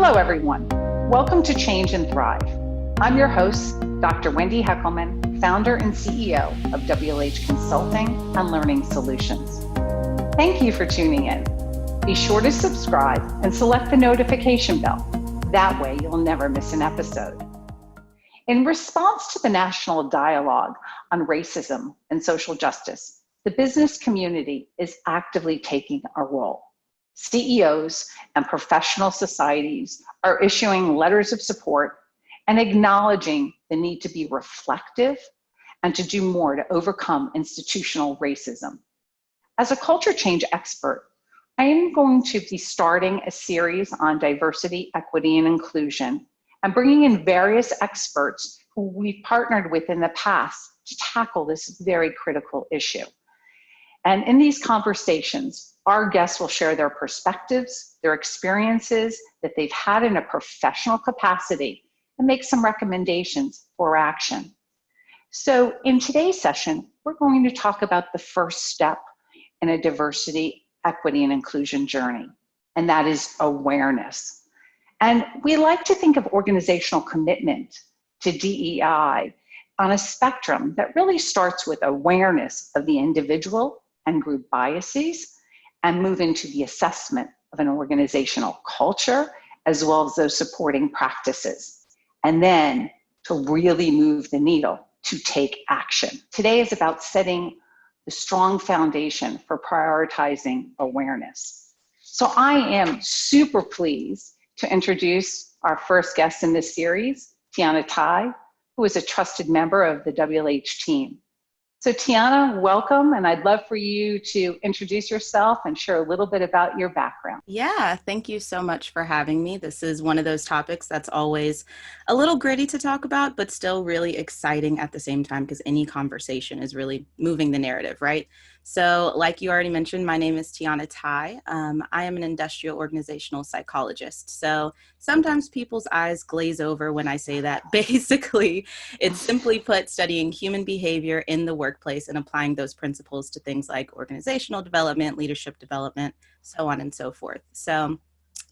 Hello, everyone. Welcome to Change and Thrive. I'm your host, Dr. Wendy Heckelman, founder and CEO of WLH Consulting and Learning Solutions. Thank you for tuning in. Be sure to subscribe and select the notification bell. That way, you'll never miss an episode. In response to the national dialogue on racism and social justice, the business community is actively taking a role. CEOs and professional societies are issuing letters of support and acknowledging the need to be reflective and to do more to overcome institutional racism. As a culture change expert, I am going to be starting a series on diversity, equity, and inclusion, and bringing in various experts who we've partnered with in the past to tackle this very critical issue. And in these conversations, our guests will share their perspectives, their experiences that they've had in a professional capacity, and make some recommendations for action. So in today's session, we're going to talk about the first step in a diversity, equity, and inclusion journey, and that is awareness. And we like to think of organizational commitment to DE&I on a spectrum that really starts with awareness of the individual and group biases, and move into the assessment of an organizational culture, as well as those supporting practices. And then to really move the needle, to take action. Today is about setting the strong foundation for prioritizing awareness. So I am super pleased to introduce our first guest in this series, Tianna Tye, who is a trusted member of the WLH team. So Tianna, welcome, and I'd love for you to introduce yourself and share a little bit about your background. Yeah, thank you so much for having me. This is one of those topics that's always a little gritty to talk about, but still really exciting at the same time, because any conversation is really moving the narrative, right? So like you already mentioned, my name is Tianna Tye. I am an industrial organizational psychologist. So sometimes people's eyes glaze over when I say that. Basically, it's simply put studying human behavior in the workplace and applying those principles to things like organizational development, leadership development, so on and so forth. So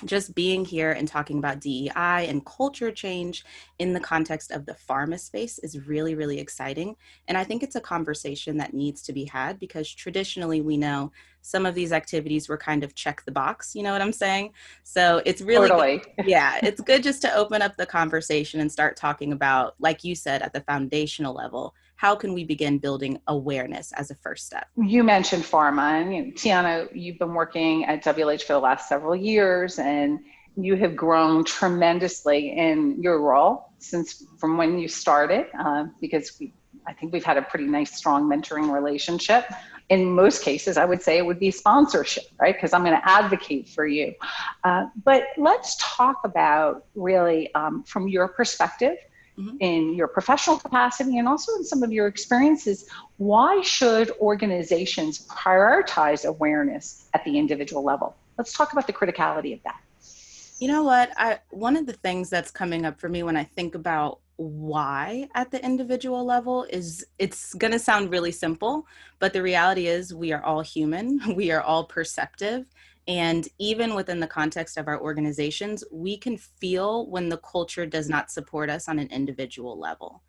just being here and talking about DEI and culture change in the context of the pharma space is really, really exciting. And I think it's a conversation that needs to be had, because traditionally we know some of these activities were kind of check the box, you know what I'm saying? So it's really, Totally. yeah, it's good just to open up the conversation and start talking about, like you said, at the foundational level, how can we begin building awareness as a first step? You mentioned pharma, and Tianna, you've been working at WLH for the last several years, and you have grown tremendously in your role since from when you started, because I think we've had a pretty nice, strong mentoring relationship. In most cases, I would say it would be sponsorship, right? Because I'm going to advocate for you. But let's talk about really from your perspective, in your professional capacity and also in some of your experiences, why should organizations prioritize awareness at the individual level? Let's talk about the criticality of that. You know what? One of the things that's coming up for me when I think about why at the individual level is, it's going to sound really simple, but the reality is we are all human. We are all perceptive. And even within the context of our organizations, we can feel when the culture does not support us on an individual level.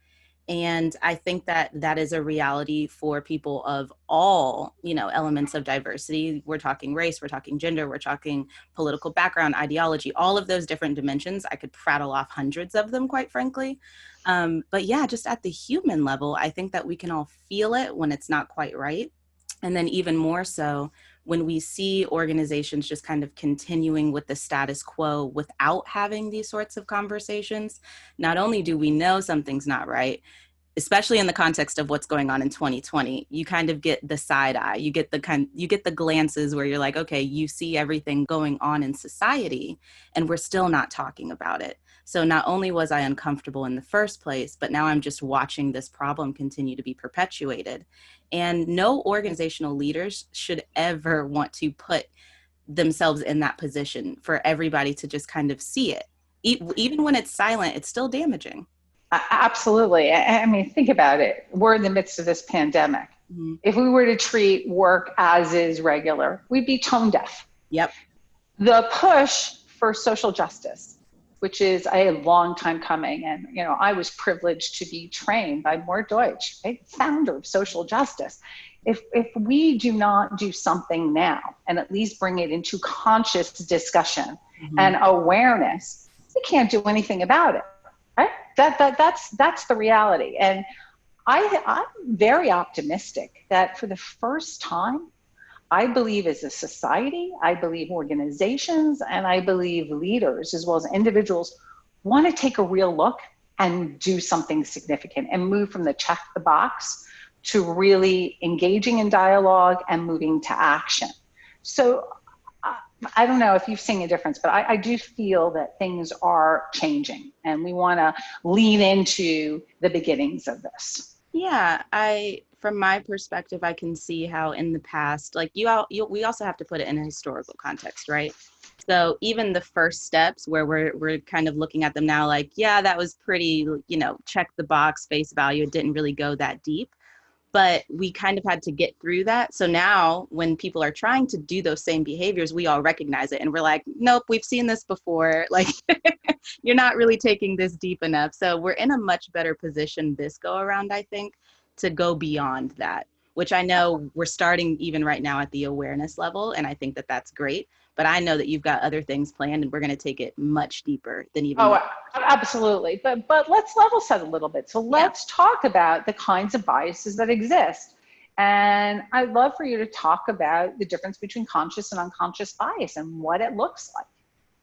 And I think that that is a reality for people of all, elements of diversity. We're talking race, we're talking gender, we're talking political background, ideology, all of those different dimensions. I could prattle off hundreds of them, quite frankly. But yeah, just at the human level, I think that we can all feel it when it's not quite right. And then even more so when we see organizations just kind of continuing with the status quo without having these sorts of conversations. Not only do we know something's not right, especially in the context of what's going on in 2020, you kind of get the side eye, you get the glances where you're like, okay, you see everything going on in society and we're still not talking about it. So not only was I uncomfortable in the first place, but now I'm just watching this problem continue to be perpetuated. And no organizational leaders should ever want to put themselves in that position for everybody to just kind of see it. Even when it's silent, it's still damaging. Absolutely. I mean, think about it. We're in the midst of this pandemic. Mm-hmm. If we were to treat work as is regular, we'd be tone deaf. Yep. The push for social justice, which is a long time coming. And, I was privileged to be trained by Mort Deutsch, right? Founder of social justice. If we do not do something now and at least bring it into conscious discussion and awareness, we can't do anything about it, right? That's the reality. And I'm very optimistic that for the first time, I believe as a society, I believe organizations, and I believe leaders as well as individuals want to take a real look and do something significant and move from the check the box to really engaging in dialogue and moving to action. So I don't know if you've seen a difference, but I do feel that things are changing and we want to lean into the beginnings of this. Yeah, from my perspective, I can see how in the past, like we also have to put it in a historical context, right? So even the first steps where we're kind of looking at them now, like, yeah, that was pretty, check the box, face value. It didn't really go that deep, but we kind of had to get through that. So now when people are trying to do those same behaviors, we all recognize it and we're like, nope, we've seen this before. Like, you're not really taking this deep enough. So we're in a much better position this go around, I think, to go beyond that, which I know we're starting even right now at the awareness level. And I think that that's great. But I know that you've got other things planned and we're going to take it much deeper than even. Oh, absolutely. But let's level set a little bit. So let's talk about the kinds of biases that exist. And I'd love for you to talk about the difference between conscious and unconscious bias and what it looks like.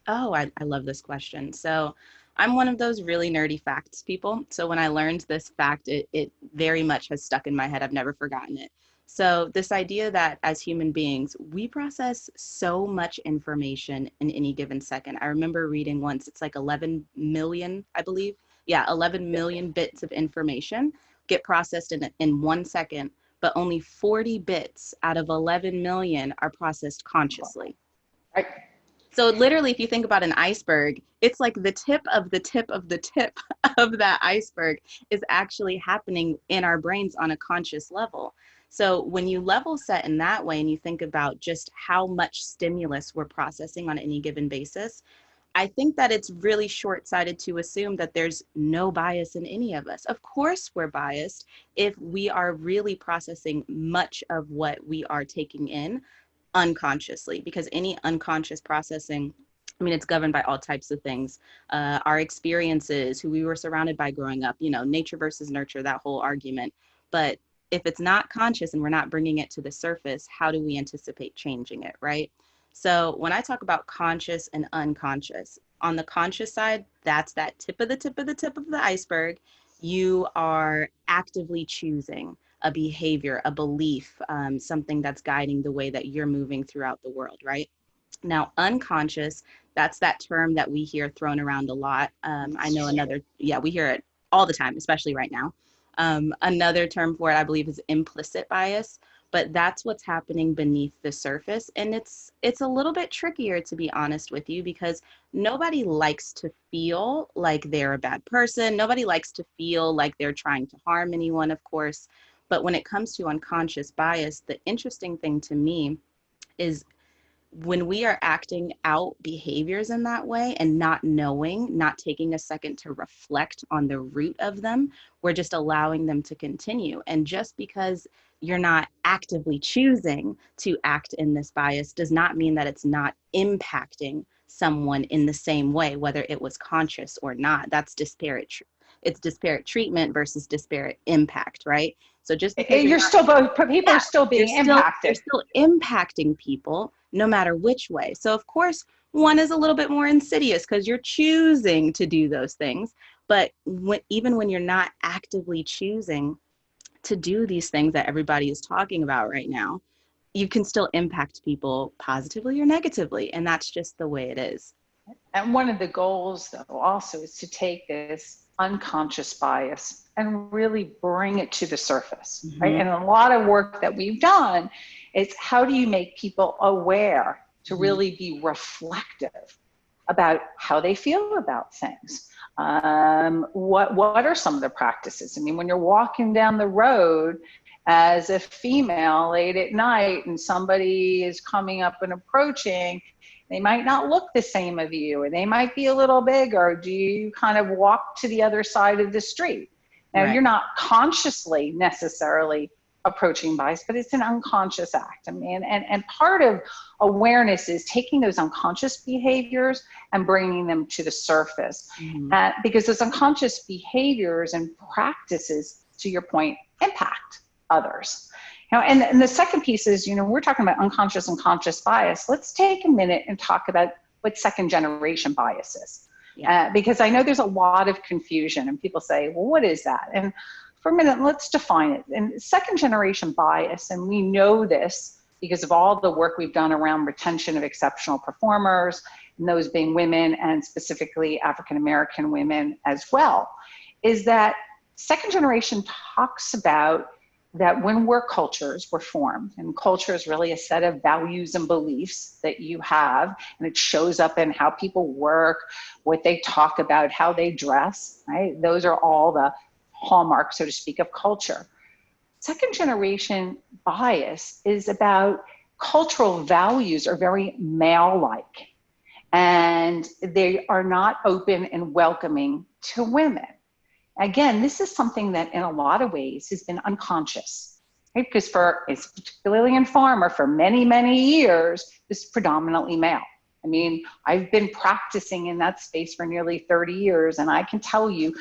Oh, I love this question. So I'm one of those really nerdy facts people. So when I learned this fact, it very much has stuck in my head. I've never forgotten it. So this idea that as human beings, we process so much information in any given second. I remember reading once, it's like 11 million, I believe. Yeah, 11 million bits of information get processed in 1 second, but only 40 bits out of 11 million are processed consciously. Right. So literally, if you think about an iceberg, it's like the tip of the tip of the tip of that iceberg is actually happening in our brains on a conscious level. So when you level set in that way and you think about just how much stimulus we're processing on any given basis, I think that it's really short-sighted to assume that there's no bias in any of us. Of course, we're biased if we are really processing much of what we are taking in unconsciously, because any unconscious processing, I mean, it's governed by all types of things, our experiences, who we were surrounded by growing up, nature versus nurture, that whole argument. But if it's not conscious and we're not bringing it to the surface, how do we anticipate changing it, right? So when I talk about conscious and unconscious, on the conscious side, that's that tip of the tip of the tip of the iceberg. You are actively choosing a behavior, a belief, something that's guiding the way that you're moving throughout the world, right? Now, unconscious, that's that term that we hear thrown around a lot. I know we hear it all the time, especially right now. Another term for it, I believe, is implicit bias, but that's what's happening beneath the surface. And it's a little bit trickier, to be honest with you, because nobody likes to feel like they're a bad person. Nobody likes to feel like they're trying to harm anyone, of course. But when it comes to unconscious bias, the interesting thing to me is when we are acting out behaviors in that way and not knowing, not taking a second to reflect on the root of them, we're just allowing them to continue. And just because you're not actively choosing to act in this bias does not mean that it's not impacting someone in the same way, whether it was conscious or not. That's disparate. It's disparate treatment versus disparate impact, right? So just because people are still being impacted. They're still impacting people no matter which way. So of course, one is a little bit more insidious because you're choosing to do those things. But even when you're not actively choosing to do these things that everybody is talking about right now, you can still impact people positively or negatively. And that's just the way it is. And one of the goals, though, also is to take this unconscious bias and really bring it to the surface, right? And a lot of work that we've done is how do you make people aware to really be reflective about how they feel about things? What are some of the practices? I mean, when you're walking down the road as a female late at night and somebody is coming up and approaching, They might not look the same of you, or they might be a little bigger. Do you kind of walk to the other side of the street? Now, Right. you're not consciously necessarily approaching bias, but it's an unconscious act. I mean, and part of awareness is taking those unconscious behaviors and bringing them to the surface. Mm-hmm. Because those unconscious behaviors and practices, to your point, impact others. And the second piece is, we're talking about unconscious and conscious bias. Let's take a minute and talk about what second generation bias is. Yeah. Because I know there's a lot of confusion and people say, well, what is that? And for a minute, let's define it. And second generation bias, and we know this because of all the work we've done around retention of exceptional performers, and those being women and specifically African-American women as well, is that second generation talks about that when work cultures were formed, and culture is really a set of values and beliefs that you have, and it shows up in how people work, what they talk about, how they dress, right? Those are all the hallmarks, so to speak, of culture. Second generation bias is about cultural values are very male-like, and they are not open and welcoming to women. Again, this is something that in a lot of ways has been unconscious, right? Because particularly in pharma, for many, many years, this is predominantly male. I mean, I've been practicing in that space for nearly 30 years, and I can tell you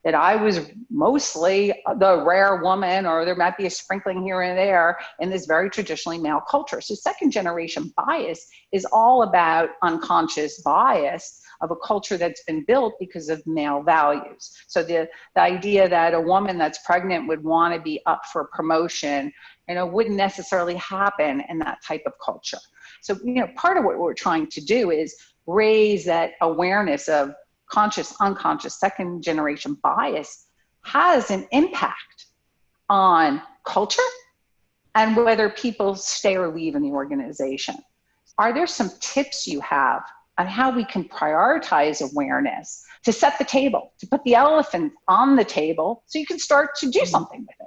that I was mostly the rare woman, or there might be a sprinkling here and there in this very traditionally male culture. So second generation bias is all about unconscious bias of a culture that's been built because of male values. So the idea that a woman that's pregnant would want to be up for promotion, wouldn't necessarily happen in that type of culture. So, part of what we're trying to do is raise that awareness of conscious, unconscious, second generation bias has an impact on culture and whether people stay or leave in the organization. Are there some tips you have on how we can prioritize awareness to set the table, to put the elephant on the table so you can start to do something with it?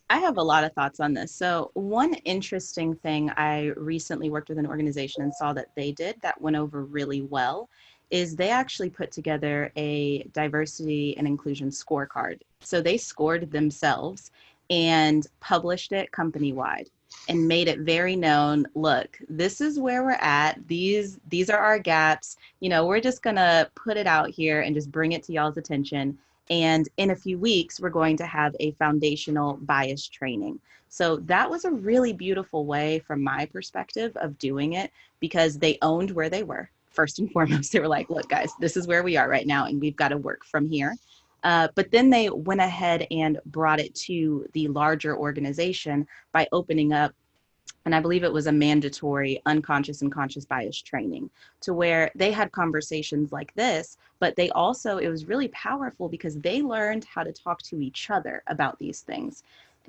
I have a lot of thoughts on this. So one interesting thing, I recently worked with an organization and saw that they did that went over really well is they actually put together a diversity and inclusion scorecard. So they scored themselves and published it company-wide and made it very known, look, this is where we're at. These are our gaps. We're just going to put it out here and just bring it to y'all's attention. And in a few weeks, we're going to have a foundational bias training. So that was a really beautiful way from my perspective of doing it because they owned where they were. First and foremost, they were like, look, guys, this is where we are right now, and we've got to work from here. But then they went ahead and brought it to the larger organization by opening up, and I believe it was a mandatory unconscious and conscious bias training to where they had conversations like this, but it was really powerful because they learned how to talk to each other about these things.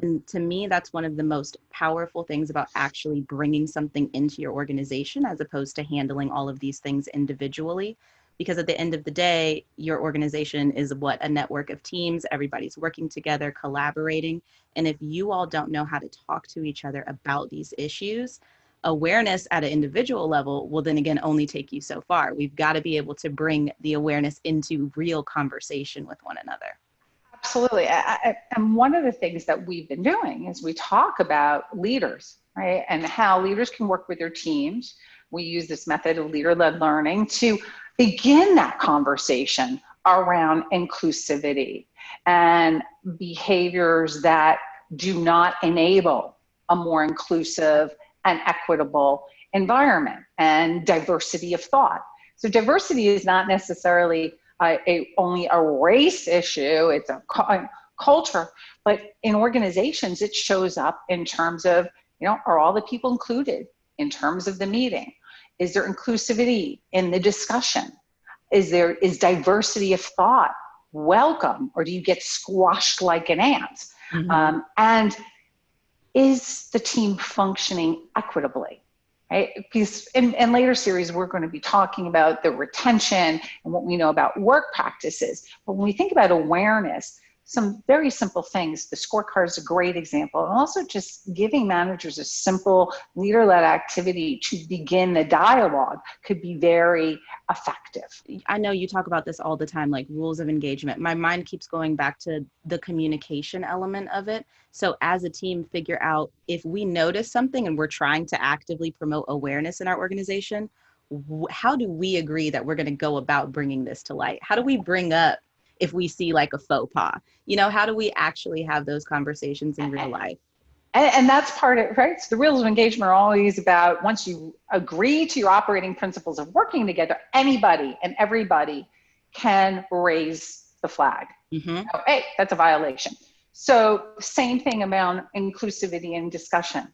And to me, that's one of the most powerful things about actually bringing something into your organization as opposed to handling all of these things individually. Because at the end of the day, your organization is a network of teams, everybody's working together, collaborating. And if you all don't know how to talk to each other about these issues, awareness at an individual level will then again only take you so far. We've got to be able to bring the awareness into real conversation with one another. Absolutely. And one of the things that we've been doing is we talk about leaders, right? And how leaders can work with their teams. We use this method of leader-led learning to begin that conversation around inclusivity and behaviors that do not enable a more inclusive and equitable environment and diversity of thought. So diversity is not necessarily only a race issue, it's a culture, but in organizations, it shows up in terms of, are all the people included in terms of the meeting? Is there inclusivity in the discussion? Is diversity of thought welcome, or do you get squashed like an ant? Mm-hmm. And is the team functioning equitably? Right? Because in later series, we're going to be talking about the retention and what we know about work practices. But when we think about awareness, some very simple things. The scorecard is a great example. And also just giving managers a simple leader-led activity to begin the dialogue could be very effective. I know you talk about this all the time, like rules of engagement. My mind keeps going back to the communication element of it. So as a team, figure out if we notice something and we're trying to actively promote awareness in our organization, how do we agree that we're going to go about bringing this to light? How do we bring up if we see like a faux pas? You know, how do we actually have those conversations in real life? And that's part of it, right? So the rules of engagement are always about, once you agree to your operating principles of working together, anybody and everybody can raise the flag. Oh, hey, that's a violation. So same thing about inclusivity and discussion.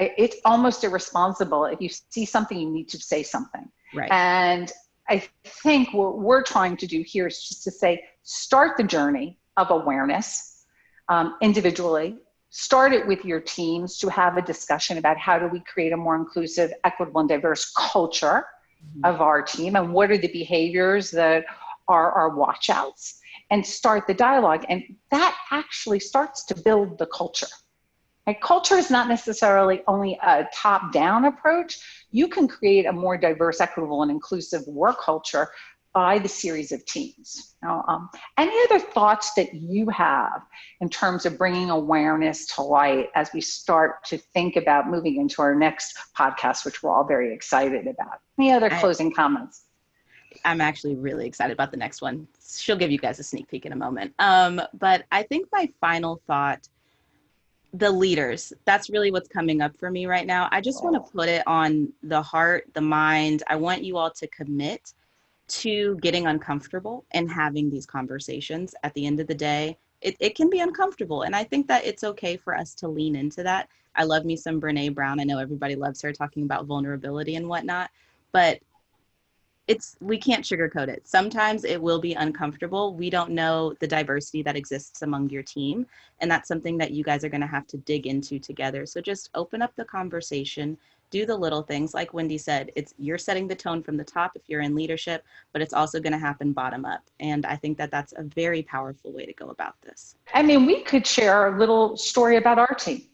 It's almost irresponsible. If you see something, you need to say something. Right. And I think what we're trying to do here is just to say, start the journey of awareness individually. Start it with your teams to have a discussion about how do we create a more inclusive, equitable, and diverse culture of our team, and what are the behaviors that are our watchouts, and start the dialogue. And that actually starts to build the culture. And culture is not necessarily only a top-down approach. You can create a more diverse, equitable, and inclusive work culture by the series of teams. Now, any other thoughts that you have in terms of bringing awareness to light as we start to think about moving into our next podcast, which we're all very excited about? Any other closing comments? I'm actually really excited about the next one. She'll give you guys a sneak peek in a moment. But I think my final thought, the leaders, that's really what's coming up for me right now. I just want to put it on the heart, the mind. I want you all to commit to getting uncomfortable and having these conversations. At the end of the day, it can be uncomfortable. And I think that it's okay for us to lean into that. I love me some Brene Brown. I know everybody loves her talking about vulnerability and whatnot, but we can't sugarcoat it. Sometimes it will be uncomfortable. We don't know the diversity that exists among your team. And that's something that you guys are going to have to dig into together. So just open up the conversation, do the little things. Like Wendy said, you're setting the tone from the top if you're in leadership, but it's also going to happen bottom up. And I think that that's a very powerful way to go about this. I mean, we could share a little story about our team.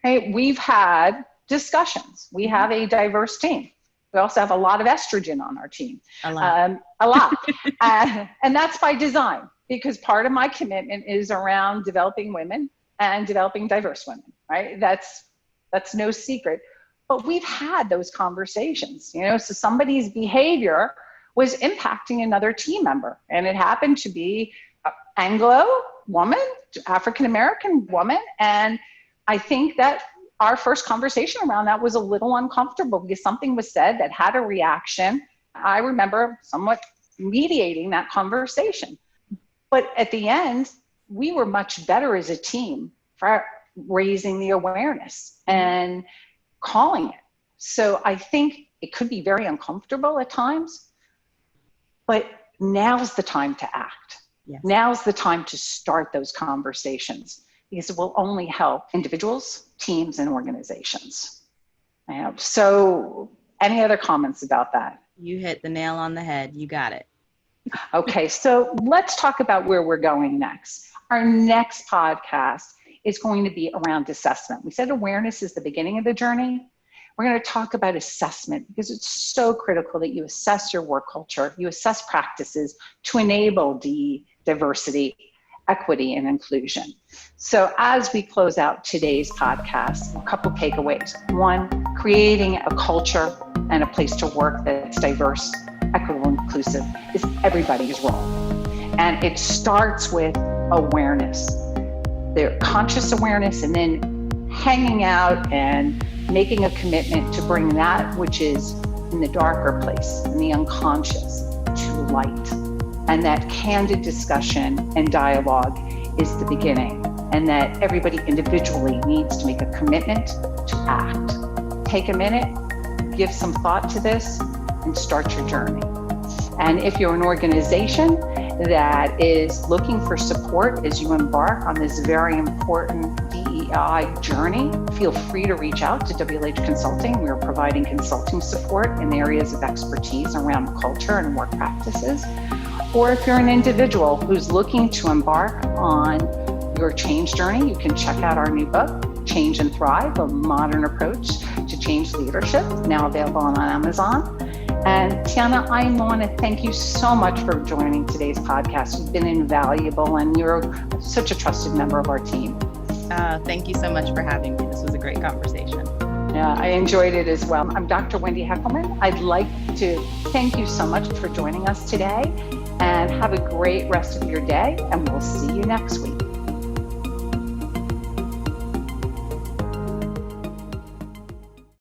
Hey, we've had discussions. We have a diverse team. We also have a lot of estrogen on our team. A lot. And that's by design, because part of my commitment is around developing women and developing diverse women, right? That's no secret. But we've had those conversations, so somebody's behavior was impacting another team member, and it happened to be an Anglo woman, African-American woman. And I think that our first conversation around that was a little uncomfortable because something was said that had a reaction. I remember somewhat mediating that conversation. But at the end, we were much better as a team for raising the awareness and calling it. So I think it could be very uncomfortable at times, but now's the time to act. Yes. Now's the time to start those conversations, because it will only help individuals, teams, and organizations. So any other comments about that? You hit the nail on the head. You got it. Okay, so let's talk about where we're going next. Our next podcast is going to be around assessment. We said awareness is the beginning of the journey. We're going to talk about assessment, because it's so critical that you assess your work culture, you assess practices to enable diversity, equity, and inclusion. So as we close out today's podcast, a couple takeaways. One, creating a culture and a place to work that's diverse, equitable, and inclusive is everybody's role. And it starts with awareness, their conscious awareness, and then hanging out and making a commitment to bring that which is in the darker place, in the unconscious, to light. And that candid discussion and dialogue is the beginning, and that everybody individually needs to make a commitment to act. Take a minute, give some thought to this, and start your journey. And if you're an organization that is looking for support as you embark on this very important DEI journey, feel free to reach out to WLH Consulting. We're providing consulting support in areas of expertise around culture and work practices. Or if you're an individual who's looking to embark on your change journey, you can check out our new book, Change and Thrive, A Modern Approach to Change Leadership, now available on Amazon. And Tianna, I want to thank you so much for joining today's podcast. You've been invaluable and you're such a trusted member of our team. Thank you so much for having me. This was a great conversation. Yeah, I enjoyed it as well. I'm Dr. Wendy Heckelman. I'd like to thank you so much for joining us today and have a great rest of your day, and we'll see you next week.